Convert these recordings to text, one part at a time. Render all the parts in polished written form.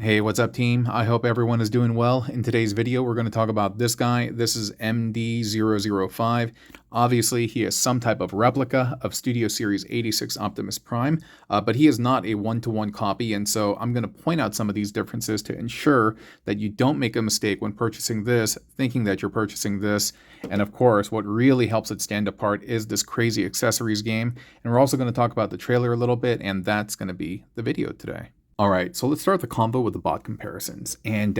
Hey, what's up, team? I hope everyone is doing well. In today's video, we're going to talk about this guy. This is MD005. Obviously, he is some type of replica of Studio Series 86 Optimus Prime, but he is not a one-to-one copy, and so I'm going to point out some of these differences to ensure that you don't make a mistake when purchasing this, thinking that you're purchasing this. And of course, what really helps it stand apart is this crazy accessories game. And we're also going to talk about the trailer a little bit, and that's going to be the video today. All right, so let's start the combo with the bot comparisons. And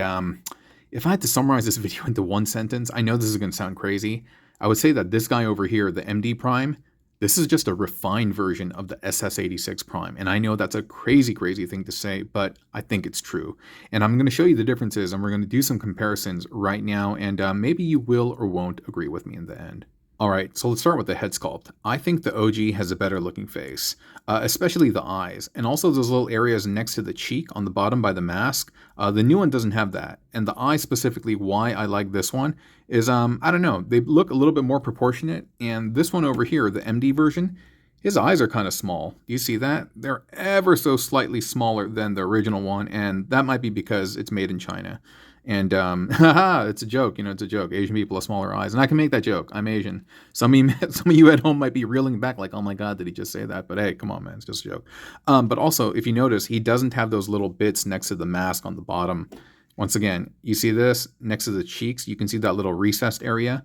if I had to summarize this video into one sentence, I know this is going to sound crazy. I would say that this guy over here, the MD Prime, this is just a refined version of the SS86 Prime. And I know that's a crazy, crazy thing to say, but I think it's true. And I'm going to show you the differences, and we're going to do some comparisons right now, and maybe you will or won't agree with me in the end. All right, so let's start with the head sculpt. I think the OG has a better looking face, especially the eyes, and also those little areas next to the cheek on the bottom by the mask. The new one doesn't have that, and the eyes specifically, why I like this one is, I don't know, they look a little bit more proportionate, and this one over here, the MD version, his eyes are kind of small. Do you see that? They're ever so slightly smaller than the original one, and that might be because it's made in China. And haha, it's a joke, it's a joke. Asian people have smaller eyes, and I can make that joke. I'm Asian. Some of you at home might be reeling back like, oh my God, did he just say that? But hey, come on, man, it's just a joke. But also, if you notice, he doesn't have those little bits next to the mask on the bottom. Once again, you see this next to the cheeks, you can see that little recessed area.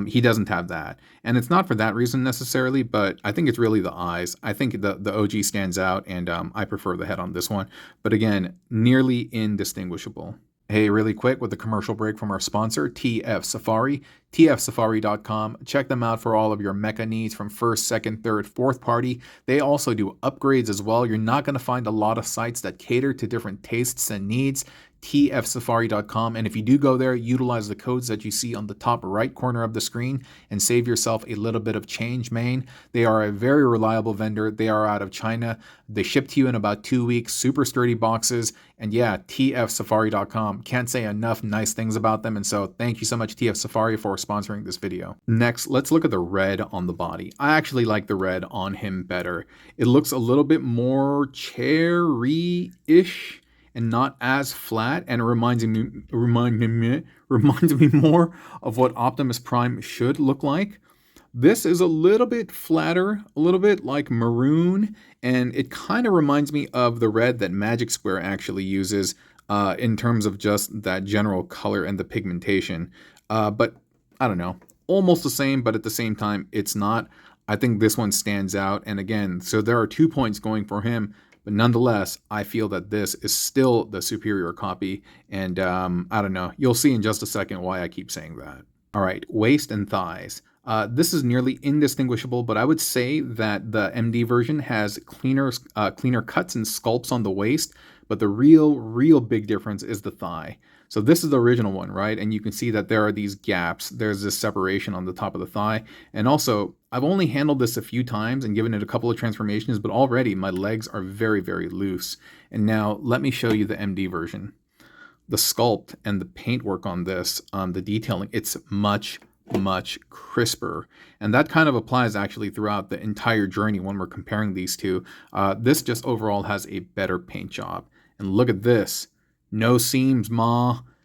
He doesn't have that. And it's not for that reason necessarily, but I think it's really the eyes. I think the OG stands out, and I prefer the head on this one. But again, nearly indistinguishable. Hey, really quick with the commercial break from our sponsor, TF Safari, tfsafari.com. Check them out for all of your mecha needs from first, second, third, fourth party. They also do upgrades as well. You're not going to find a lot of sites that cater to different tastes and needs. tfsafari.com, and if you do go there, utilize the codes that you see on the top right corner of the screen and save yourself a little bit of change, man. They are a very reliable vendor. They are out of China. They ship to you in about 2 weeks, super sturdy boxes, and yeah, tfsafari.com. Can't say enough nice things about them, and so thank you so much, TF Safari, for sponsoring this video. Next, let's look at the red on the body. I actually like the red on him better. It looks a little bit more cherry-ish and not as flat, and it reminds me more of what Optimus Prime should look like. This is a little bit flatter, a little bit like maroon, and it kind of reminds me of the red that Magic Square actually uses in terms of just that general color and the pigmentation. But I don't know, almost the same, but at the same time, it's not. I think this one stands out, and again, so there are 2 points going for him. But nonetheless, I feel that this is still the superior copy, and I don't know. You'll see in just a second why I keep saying that. All right, waist and thighs. This is nearly indistinguishable, but I would say that the MD version has cleaner cuts and sculpts on the waist, but the real big difference is the thigh. So this is the original one, right? And you can see that there are these gaps. There's this separation on the top of the thigh. And also, I've only handled this a few times and given it a couple of transformations, but already my legs are very, very loose. And now let me show you the MD version. The sculpt and the paintwork on this, the detailing, it's much crisper, and that kind of applies actually throughout the entire journey when we're comparing these two. This just overall has a better paint job, and look at this, no seams,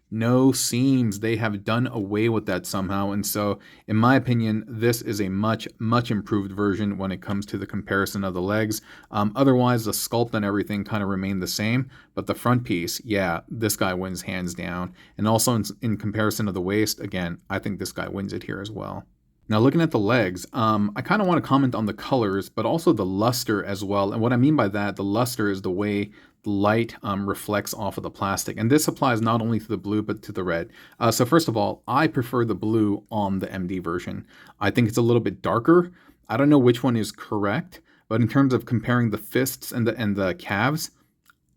no seams. They have done away with that somehow, and so in my opinion, this is a much improved version when it comes to the comparison of the legs. Otherwise, the sculpt and everything kind of remain the same, but the front piece, yeah, this guy wins hands down. And also in comparison of the waist, again, I think this guy wins it here as well. Now, looking at the legs, I kind of want to comment on the colors, but also the luster as well. And what I mean by that, the luster is the way the light reflects off of the plastic. And this applies not only to the blue, but to the red. So first of all, I prefer the blue on the MD version. I think it's a little bit darker. I don't know which one is correct, but in terms of comparing the fists and the calves,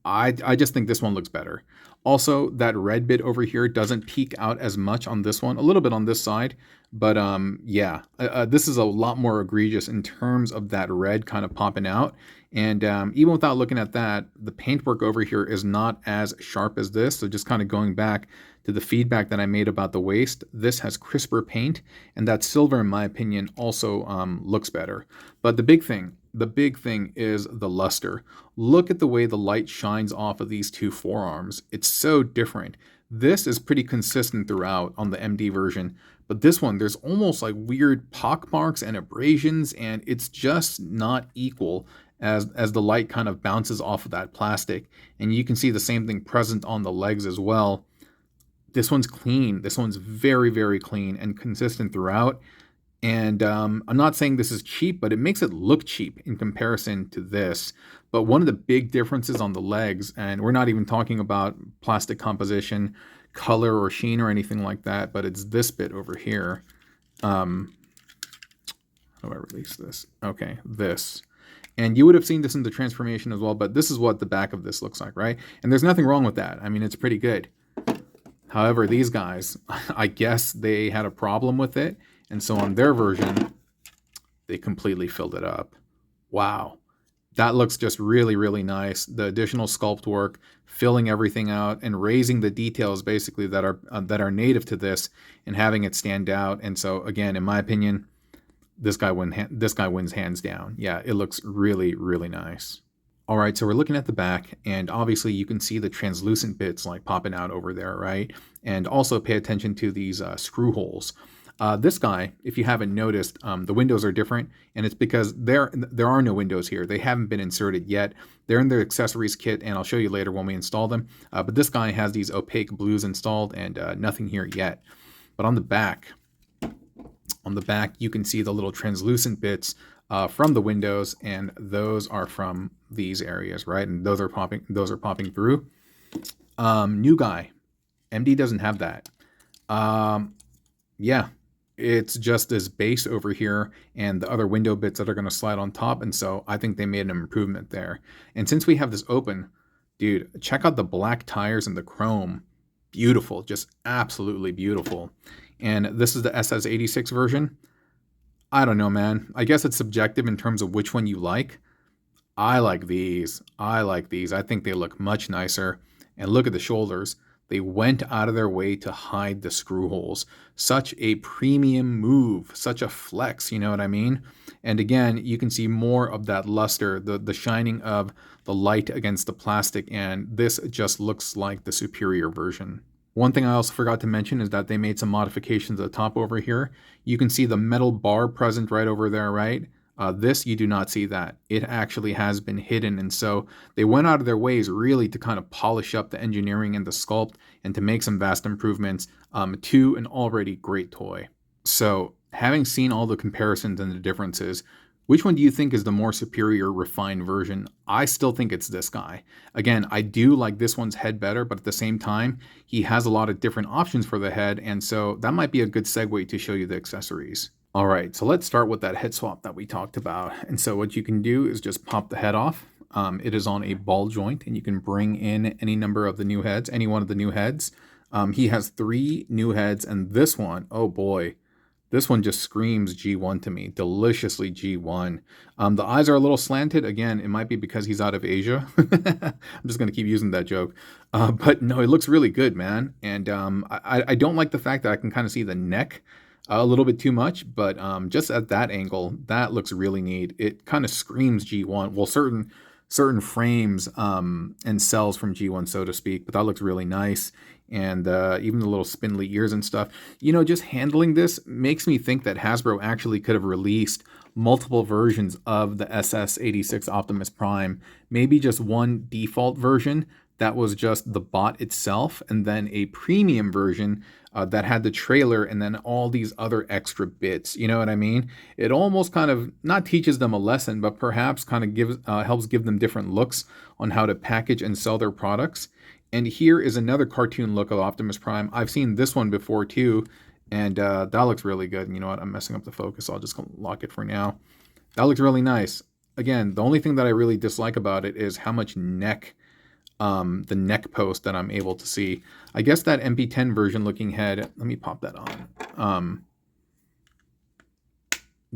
I just think this one looks better. Also, that red bit over here doesn't peek out as much on this one, a little bit on this side, but yeah, this is a lot more egregious in terms of that red kind of popping out. And even without looking at that, the paintwork over here is not as sharp as this. So just kind of going back to the feedback that I made about the waist, this has crisper paint, and that silver, in my opinion, also looks better. But the big thing, the big thing is the luster. Look at the way the light shines off of these two forearms. It's so different. This is pretty consistent throughout on the MD version, but this one, there's almost like weird pockmarks and abrasions, and it's just not equal as the light kind of bounces off of that plastic. And you can see the same thing present on the legs as well. This one's clean. This one's very, very clean and consistent throughout. And I'm not saying this is cheap, but it makes it look cheap in comparison to this. But one of the big differences on the legs, and we're not even talking about plastic composition, color, or sheen or anything like that, but it's this bit over here. How do I release this? Okay, this. And you would have seen this in the transformation as well, but this is what the back of this looks like, right? And there's nothing wrong with that. I mean, it's pretty good. However, these guys, I guess they had a problem with it. And so on their version, they completely filled it up. Wow. That looks just really, really nice. The additional sculpt work, filling everything out and raising the details basically that are native to this and having it stand out. And so again, in my opinion, this guy wins hands down. Yeah, it looks really, really nice. All right, so we're looking at the back, and obviously you can see the translucent bits like popping out over there, right? And also pay attention to these screw holes. This guy, if you haven't noticed, the windows are different, and it's because there are no windows here. They haven't been inserted yet. They're in the accessories kit, and I'll show you later when we install them. But this guy has these opaque blues installed, and nothing here yet. But on the back, you can see the little translucent bits from the windows, and those are from these areas, right? And those are popping through. New guy, MD doesn't have that. Yeah. It's just this base over here and the other window bits that are going to slide on top. And so I think they made an improvement there. And since we have this open, dude, check out the black tires and the chrome. Beautiful, just absolutely beautiful. And this is the SS86 version. I don't know, man. I guess it's subjective in terms of which one you like. I like these. I think they look much nicer. And look at the shoulders. They went out of their way to hide the screw holes. Such a premium move, such a flex, you know what I mean? And again, you can see more of that luster, the shining of the light against the plastic, and this just looks like the superior version. One thing I also forgot to mention is that they made some modifications at the top over here. You can see the metal bar present right over there, right? This, you do not see that. It actually has been hidden, and so they went out of their ways really to kind of polish up the engineering and the sculpt and to make some vast improvements to an already great toy. So having seen all the comparisons and the differences, which one do you think is the more superior refined version? I still think it's this guy. Again, I do like this one's head better, but at the same time, he has a lot of different options for the head, and so that might be a good segue to show you the accessories. All right, so let's start with that head swap that we talked about. And so what you can do is just pop the head off. It is on a ball joint, and you can bring in any number of the new heads, any one of the new heads. He has 3 new heads, and this one, oh boy, this one just screams G1 to me, deliciously G1. The eyes are a little slanted. Again, it might be because he's out of Asia. I'm just going to keep using that joke. But no, it looks really good, man. And I don't like the fact that I can kind of see the neck a little bit too much, but just at that angle, that looks really neat. It kind of screams G1. Well, certain frames and cells from G1, so to speak, but that looks really nice. And even the little spindly ears and stuff. You know, just handling this makes me think that Hasbro actually could have released multiple versions of the SS86 Optimus Prime. Maybe just one default version that was just the bot itself, and then a premium version that had the trailer and then all these other extra bits. You know what I mean? It almost kind of not teaches them a lesson, but perhaps kind of helps give them different looks on how to package and sell their products. And here is another cartoon look of Optimus Prime. I've seen this one before too, and that looks really good. And you know what? I'm messing up the focus, so I'll just lock it for now. That looks really nice. Again, the only thing that I really dislike about it is how much neck, the neck post that I'm able to see. I guess that MP10 version looking head, let me pop that on,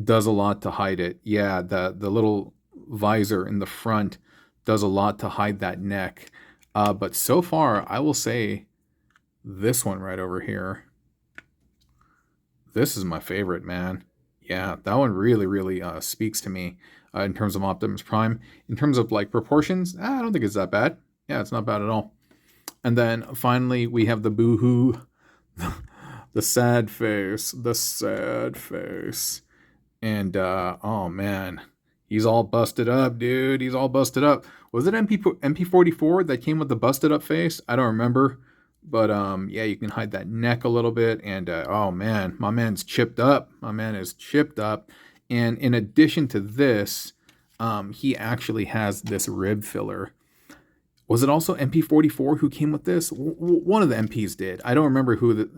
does a lot to hide it. Yeah, the little visor in the front does a lot to hide that neck. But so far, I will say this one right over here, this is my favorite, man. Yeah, that one really, really speaks to me. in terms of Optimus Prime. In terms of like proportions, I don't think it's that bad. Yeah, it's not bad at all. And then finally we have the boohoo, the sad face, and oh man, he's all busted up, dude. He's all busted up. Was it MP44 that came with the busted up face? I don't remember. But yeah, you can hide that neck a little bit. And oh man, my man's chipped up. My man is chipped up. And in addition to this, he actually has this rib filler. Was it also MP44 who came with this? One of the MPs did. I don't remember who it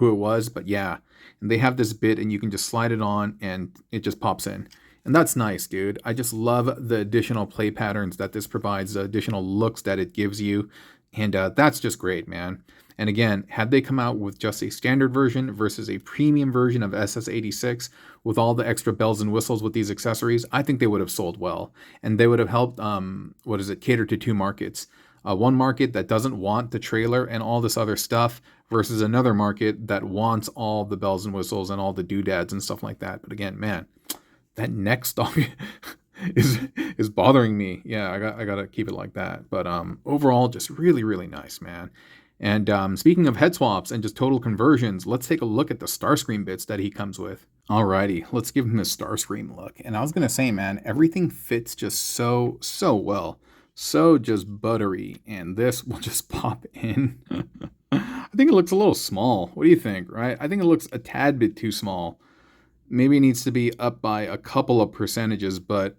was, but yeah. And they have this bit, and you can just slide it on, and it just pops in. And that's nice, dude. I just love the additional play patterns that this provides, the additional looks that it gives you. And that's just great, man. And again, had they come out with just a standard version versus a premium version of SS86 with all the extra bells and whistles with these accessories, I think they would have sold well. And they would have helped, cater to two markets. One market that doesn't want the trailer and all this other stuff versus another market that wants all the bells and whistles and all the doodads and stuff like that. But again, man, that neck stock is bothering me. Yeah, I gotta keep it like that. But overall, just really, really nice, man. And speaking of head swaps and just total conversions, let's take a look at the Starscream bits that he comes with. Alrighty, let's give him a Starscream look. And I was gonna say, man, everything fits just so well. So just buttery. And this will just pop in. I think it looks a little small. What do you think, right? I think it looks a tad bit too small. Maybe it needs to be up by a couple of percentages, but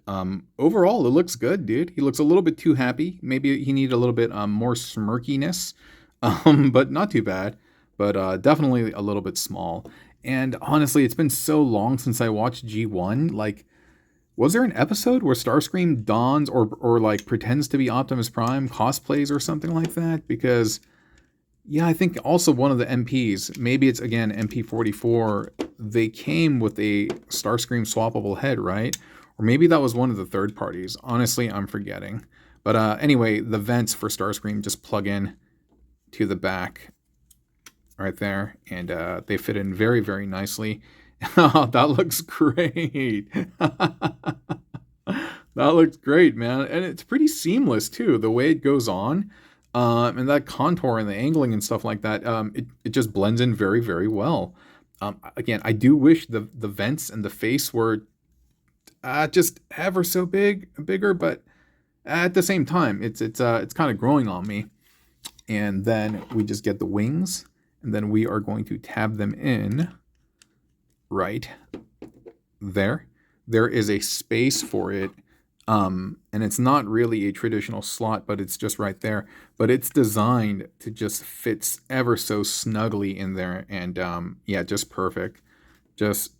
overall, it looks good, dude. He looks a little bit too happy. Maybe he needed a little bit more smirkiness. But not too bad, but definitely a little bit small. And honestly, it's been so long since I watched G1. Like, was there an episode where Starscream dons or like pretends to be Optimus Prime, cosplays or something like that? Because, yeah, I think also one of the MPs, maybe it's again MP44, they came with a Starscream swappable head, right? Or maybe that was one of the third parties. Honestly, I'm forgetting. But anyway, the vents for Starscream just plug in to the back right there, and they fit in very, very nicely. That looks great. That looks great, man. And it's pretty seamless too, the way it goes on, and that contour and the angling and stuff like that. It just blends in very, very well. Again, I do wish the vents and the face were just ever so bigger, but at the same time, it's kind of growing on me. And then we just get the wings, and then we are going to tab them in right there. There is a space for it, and it's not really a traditional slot, but it's just right there. But it's designed to just fit ever so snugly in there, and yeah, just perfect. Just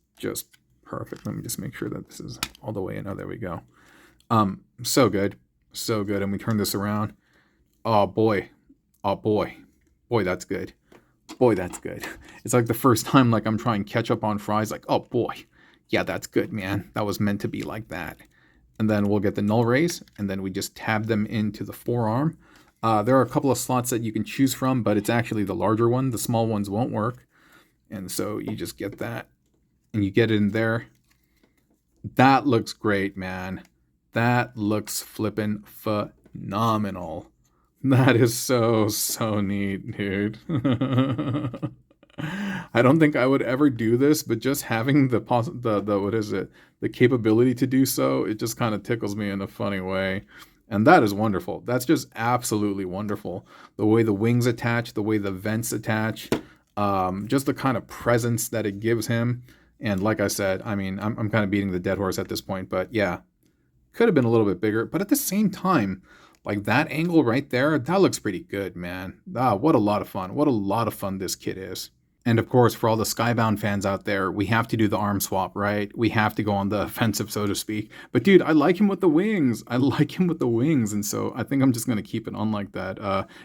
perfect. Let me just make sure that this is all the way in. Oh, there we go. So good. So good. And we turn this around. Oh, boy. Oh, boy. Boy, that's good. Boy, that's good. It's like the first time like I'm trying ketchup on fries. Like, oh, boy. Yeah, that's good, man. That was meant to be like that. And then we'll get the null rays, and then we just tab them into the forearm. There are a couple of slots that you can choose from, but it's actually the larger one. The small ones won't work. And so you just get that, and you get it in there. That looks great, man. That looks flippin' phenomenal. That is so neat, dude. I don't think I would ever do this, but just having the capability to do so, it just kind of tickles me in a funny way. And that is wonderful. That's just absolutely wonderful. The way the wings attach, the way the vents attach, just the kind of presence that it gives him. And like I said, I mean, I'm kind of beating the dead horse at this point, but yeah, could have been a little bit bigger. But at the same time, like that angle right there, that looks pretty good, man. What a lot of fun. What a lot of fun this kit is. And of course, for all the Skybound fans out there, we have to do the arm swap, right? We have to go on the offensive, so to speak. But dude, I like him with the wings. And so I think I'm just going to keep it on like that.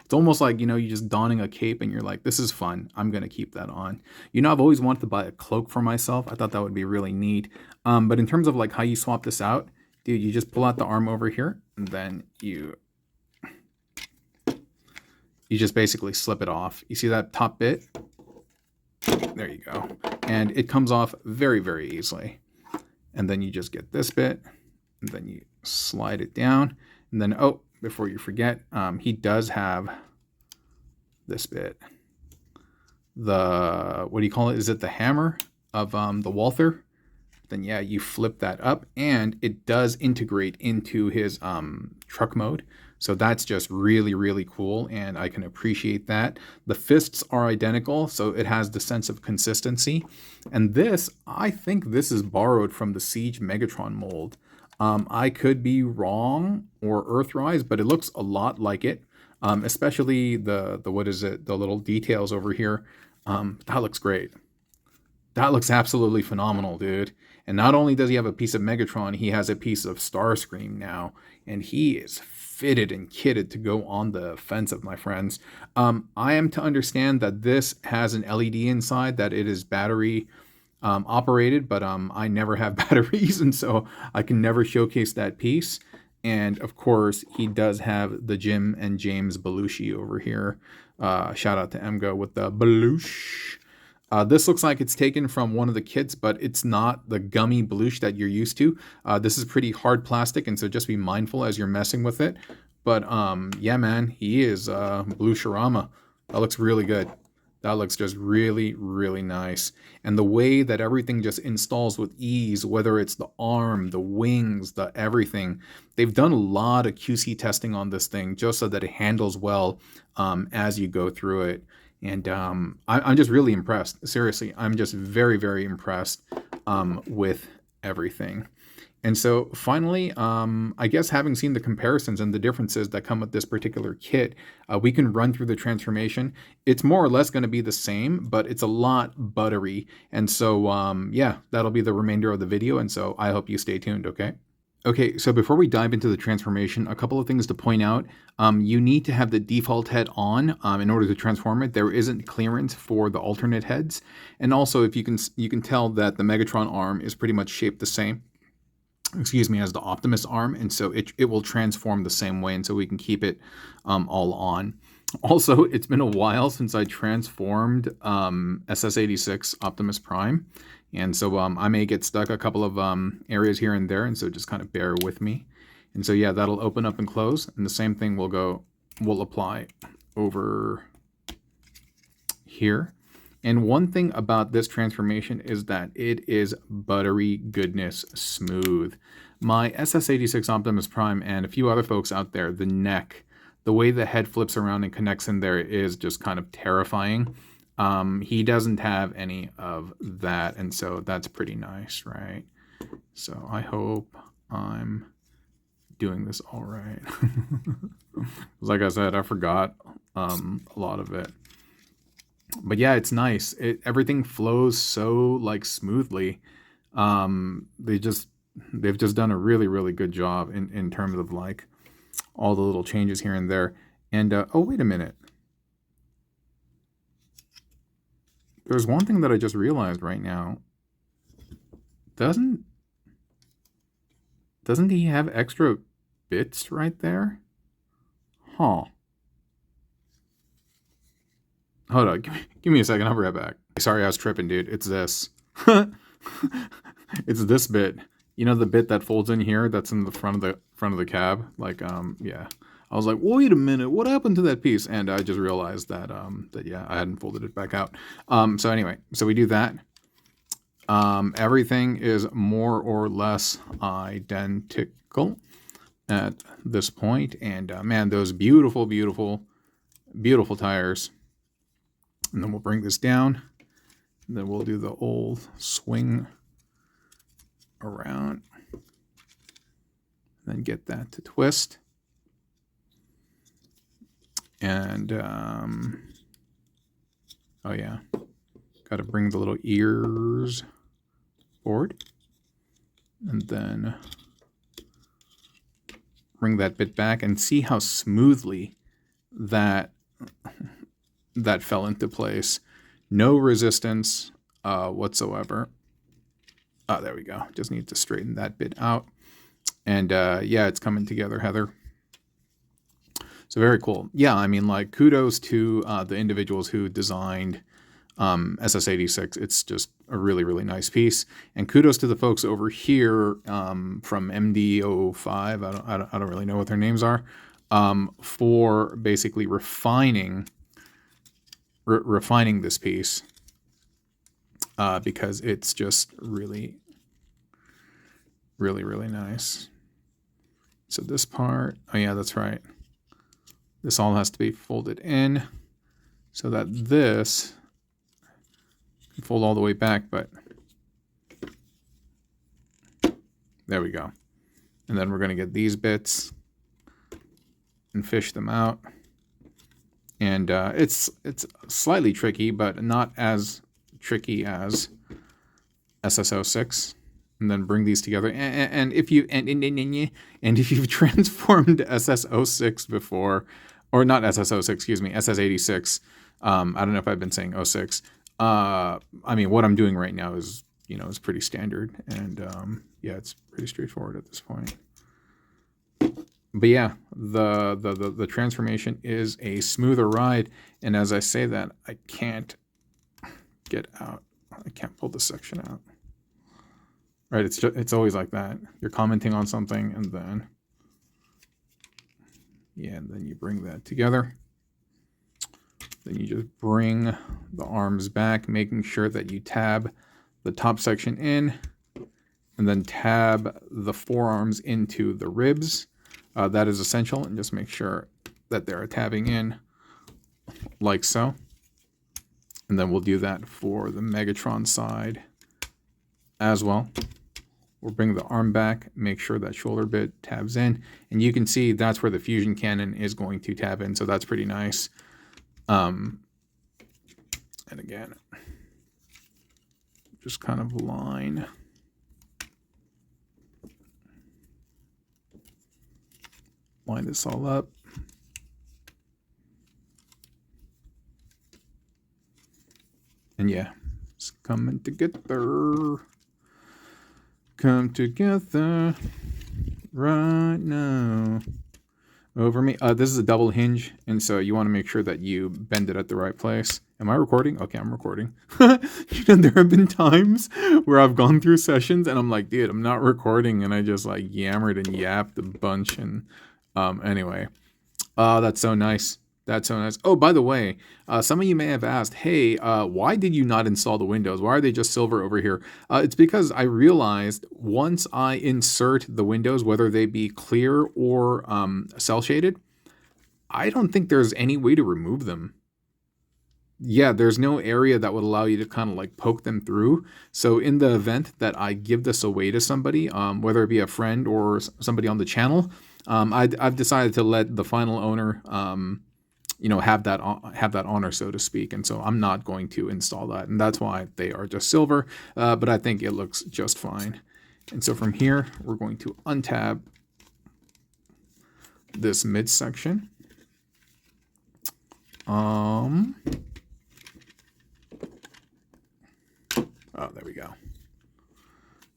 It's almost like, you know, you're just donning a cape and you're like, this is fun. I'm going to keep that on. You know, I've always wanted to buy a cloak for myself. I thought that would be really neat. But in terms of like how you swap this out, dude, you just pull out the arm over here, and then you just basically slip it off. You see that top bit? There you go. And it comes off very, very easily. and then you just get this bit, and then you slide it down, and then, oh, before you forget, he does have this bit. The, what do you call it? Is it the hammer of the Walther? Then yeah, you flip that up, and it does integrate into his truck mode. So that's just really, really cool, and I can appreciate that. The fists are identical, so it has the sense of consistency. And this, I think this is borrowed from the Siege Megatron mold. I could be wrong, or Earthrise, but it looks a lot like it. Especially the what is it, the little details over here. That looks great. That looks absolutely phenomenal, dude. And not only does he have a piece of Megatron, he has a piece of Starscream now, and he is fitted and kitted to go on the offensive, my friends. I am to understand that this has an LED inside, that it is battery operated, but I never have batteries, and so I can never showcase that piece. And of course, he does have the Jim and James Belushi over here. Shout out to Emgo with the Belushi. This looks like it's taken from one of the kits, but it's not the gummy Belushi that you're used to. This is pretty hard plastic, and so just be mindful as you're messing with it. But yeah, man, he is Belushirama. That looks really good. That looks just really, really nice. And the way that everything just installs with ease, whether it's the arm, the wings, the everything, they've done a lot of QC testing on this thing just so that it handles well as you go through it. And I'm just really impressed. Seriously, I'm just very, very impressed with everything. And so finally, I guess having seen the comparisons and the differences that come with this particular kit, we can run through the transformation. It's more or less going to be the same, but it's a lot buttery. And so, yeah, that'll be the remainder of the video. And so I hope you stay tuned, okay? Okay, so before we dive into the transformation, a couple of things to point out. You need to have the default head on in order to transform it. There isn't clearance for the alternate heads. And also, if you can tell that the Megatron arm is pretty much shaped the same, excuse me, as the Optimus arm, and so it will transform the same way, and so we can keep it all on. Also, it's been a while since I transformed SS86 Optimus Prime, and so I may get stuck a couple of areas here and there, and so just kind of bear with me. And so yeah, that'll open up and close, and the same thing will apply over here. And one thing about this transformation is that it is buttery goodness smooth. My SS86 Optimus Prime and a few other folks out there, the neck, the way the head flips around and connects in there is just kind of terrifying. He doesn't have any of that, and so that's pretty nice, right? So I hope I'm doing this all right. Like I said, I forgot a lot of it. But yeah, it's nice. Everything flows so like smoothly. They've just done a really, really good job in terms of like all the little changes here and there. And oh, wait a minute. There's one thing that I just realized right now. Doesn't he have extra bits right there? Huh. Hold on, give me a second. I'll be right back. Sorry, I was tripping, dude. It's this. It's this bit. You know the bit that folds in here? That's in the front of the cab. Like, yeah. I was like, wait a minute, what happened to that piece? And I just realized that yeah, I hadn't folded it back out. So anyway, so we do that. Everything is more or less identical at this point. And man, those beautiful, beautiful, beautiful tires. And then we'll bring this down. And then we'll do the old swing around. Then get that to twist. And, oh yeah, got to bring the little ears forward. And then bring that bit back and see how smoothly that fell into place. No resistance whatsoever. Oh, there we go. Just need to straighten that bit out. And yeah, it's coming together, Heather. So very cool. Yeah, I mean, like, kudos to the individuals who designed SS86. It's just a really, really nice piece. And kudos to the folks over here from MD005. I don't really know what their names are, for basically refining this piece, because it's just really, really, really nice. So this part, oh yeah, that's right. This all has to be folded in so that this can fold all the way back, but there we go. And then we're going to get these bits and fish them out. And it's slightly tricky, but not as tricky as SS06. And then bring these together. And if you if you've transformed SS06 before, or not SS06, excuse me, SS86. I don't know if I've been saying 06. I mean, what I'm doing right now is, is pretty standard, and yeah, it's pretty straightforward at this point. But yeah, the transformation is a smoother ride, and as I say that, I can't get out. I can't pull this section out. Right? It's always like that. You're commenting on something, and then and then you bring that together. Then you just bring the arms back, making sure that you tab the top section in, and then tab the forearms into the ribs. That is essential, and just make sure that they're tabbing in like so. And then we'll do that for the Megatron side as well. We'll bring the arm back, make sure that shoulder bit tabs in, and you can see that's where the fusion cannon is going to tab in, so that's pretty nice. And again, just kind of line this all up. And yeah, it's coming together. Come together right now over me. This is a double hinge, and so you want to make sure that you bend it at the right place. Am I recording? Okay, I'm recording. There have been times where I've gone through sessions and I'm like, dude, I'm not recording, and I just like yammered and yapped a bunch. And anyway, that's so nice. That's so nice. Oh, by the way, some of you may have asked, hey, why did you not install the windows? Why are they just silver over here? It's because I realized once I insert the windows, whether they be clear or cell shaded, I don't think there's any way to remove them. Yeah, there's no area that would allow you to kind of like poke them through. So in the event that I give this away to somebody, whether it be a friend or somebody on the channel, I've decided to let the final owner have that honor, so to speak. And so I'm not going to install that. And that's why they are just silver, but I think it looks just fine. And so from here, we're going to untab this midsection. Oh, there we go.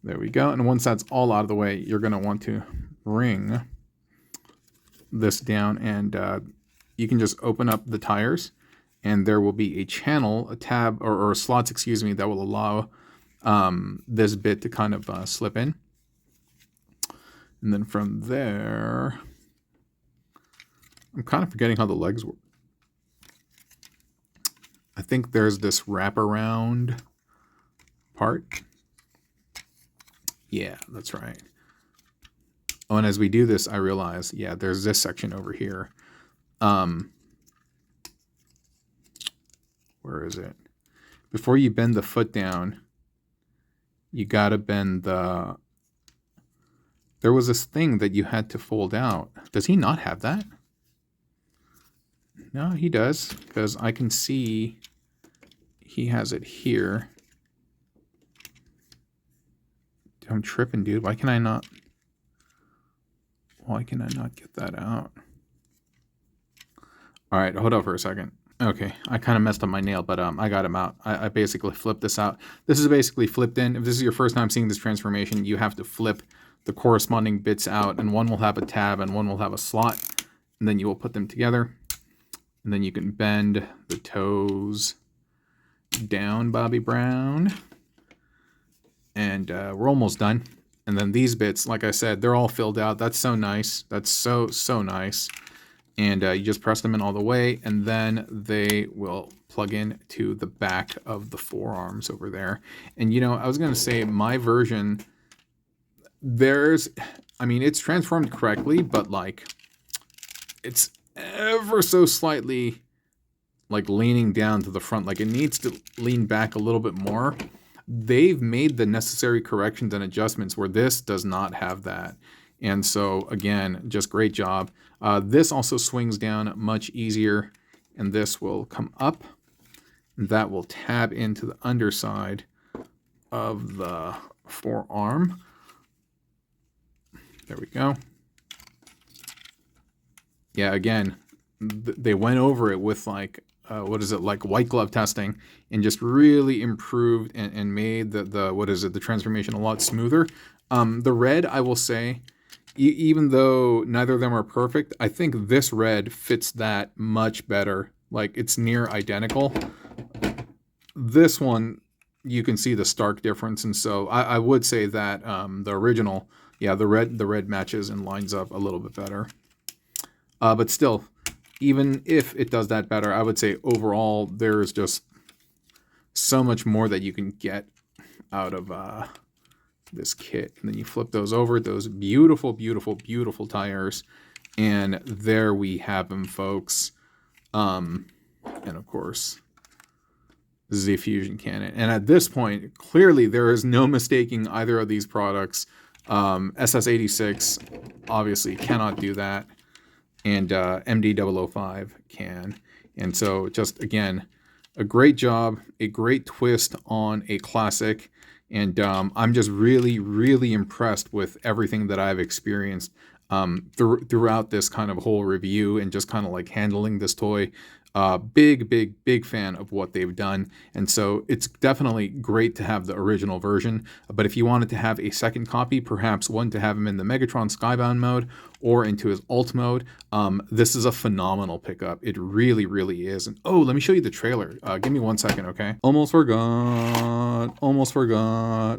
There we go. And once that's all out of the way, you're going to want to bring this down, and you can just open up the tires, and there will be a channel, a tab, or slots, excuse me, that will allow this bit to kind of slip in. And then from there, I'm kind of forgetting how the legs work. I think there's this wraparound part. Yeah, that's right. Oh, and as we do this, I realize, yeah, there's this section over here. Where is it? Before you bend the foot down, you gotta bend the... There was this thing that you had to fold out. Does he not have that? No, he does, because I can see he has it here. I'm tripping, dude. Why can I not get that out? All right, hold on for a second. Okay, I kind of messed up my nail, but I got him out. I basically flipped this out. This is basically flipped in. If this is your first time seeing this transformation, you have to flip the corresponding bits out, and one will have a tab and one will have a slot, and then you will put them together, and then you can bend the toes down, Bobby Brown. And we're almost done. And then these bits, like I said, they're all filled out. That's so nice. That's so nice. And you just press them in all the way, and then they will plug in to the back of the forearms over there. And, you know, I was going to say my version, I mean, it's transformed correctly, but like it's ever so slightly like leaning down to the front. Like it needs to lean back a little bit more. They've made the necessary corrections and adjustments where this does not have that. And so, again, just great job. This also swings down much easier, and this will come up. That will tab into the underside of the forearm. There we go. Yeah, again, they went over it with like, like white glove testing, and just really improved and made the transformation a lot smoother. The red, I will say, even though neither of them are perfect, I think this red fits that much better. Like it's near identical. This one, you can see the stark difference, and so I would say that the original, yeah, the red matches and lines up a little bit better. But still, even if it does that better, I would say overall there's just so much more that you can get out of this kit. And then you flip those over, those beautiful, beautiful, beautiful tires, and there we have them, folks. And of course, this is the fusion cannon. And at this point, clearly there is no mistaking either of these products. SS86 obviously cannot do that, and MD005 can. And so just, again, a great job, a great twist on a classic. And I'm just really, really impressed with everything that I've experienced throughout this kind of whole review, and just kind of like handling this toy. Big fan of what they've done. And so it's definitely great to have the original version. But if you wanted to have a second copy, perhaps one to have him in the Megatron Skybound mode or into his alt mode, this is a phenomenal pickup. It really, really is. And oh, let me show you the trailer. Give me 1 second, okay? Almost forgot.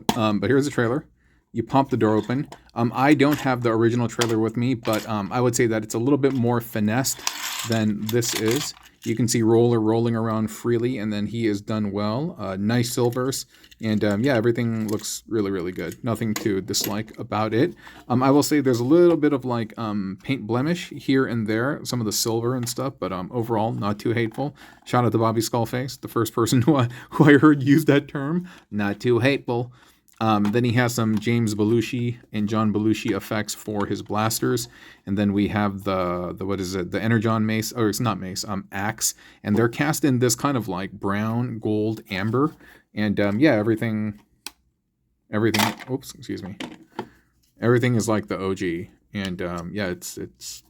But here's the trailer. You pop the door open. I don't have the original trailer with me, but I would say that it's a little bit more finessed than this is. You can see Roller rolling around freely, and then he is done well. Nice silvers, and yeah, everything looks really, really good. Nothing to dislike about it. I will say there's a little bit of like paint blemish here and there, some of the silver and stuff, but overall, not too hateful. Shout out to Bobby Skullface, the first person who I heard use that term. Not too hateful. Then he has some James Belushi and John Belushi effects for his blasters. And then we have the what is it? The Energon mace, or it's not mace, axe. And they're cast in this kind of like brown, gold, amber. And yeah, everything, oops, excuse me. Everything is like the OG. And yeah, it's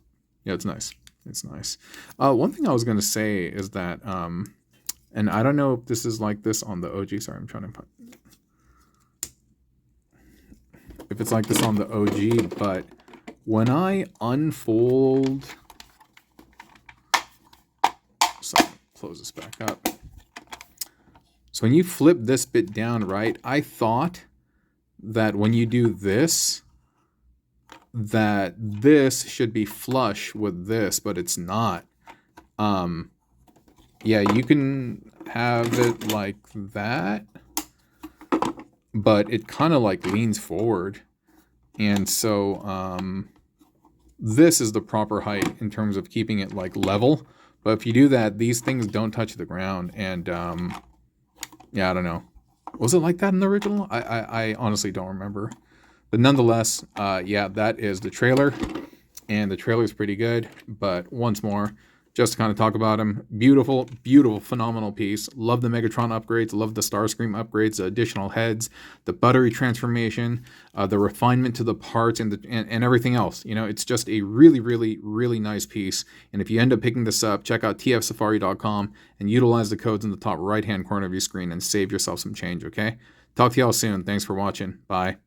nice. It's nice. One thing I was going to say is that, and I don't know if this is like this on the OG. Sorry, I'm trying to put... if it's like this on the OG, but when I unfold, so close this back up. So when you flip this bit down, right, I thought that when you do this, that this should be flush with this, but it's not. Yeah, you can have it like that, but it kind of like leans forward. And so this is the proper height in terms of keeping it like level. But if you do that, these things don't touch the ground. And yeah, I don't know. Was it like that in the original? I honestly don't remember. But nonetheless, yeah, that is the trailer. And the trailer is pretty good. But once more, just to kind of talk about him, beautiful, beautiful, phenomenal piece. Love the Megatron upgrades, love the Starscream upgrades, the additional heads, the buttery transformation, the refinement to the parts, and everything else. You know, it's just a really, really, really nice piece. And if you end up picking this up, check out tfsafari.com and utilize the codes in the top right-hand corner of your screen and save yourself some change, okay? Talk to y'all soon. Thanks for watching. Bye.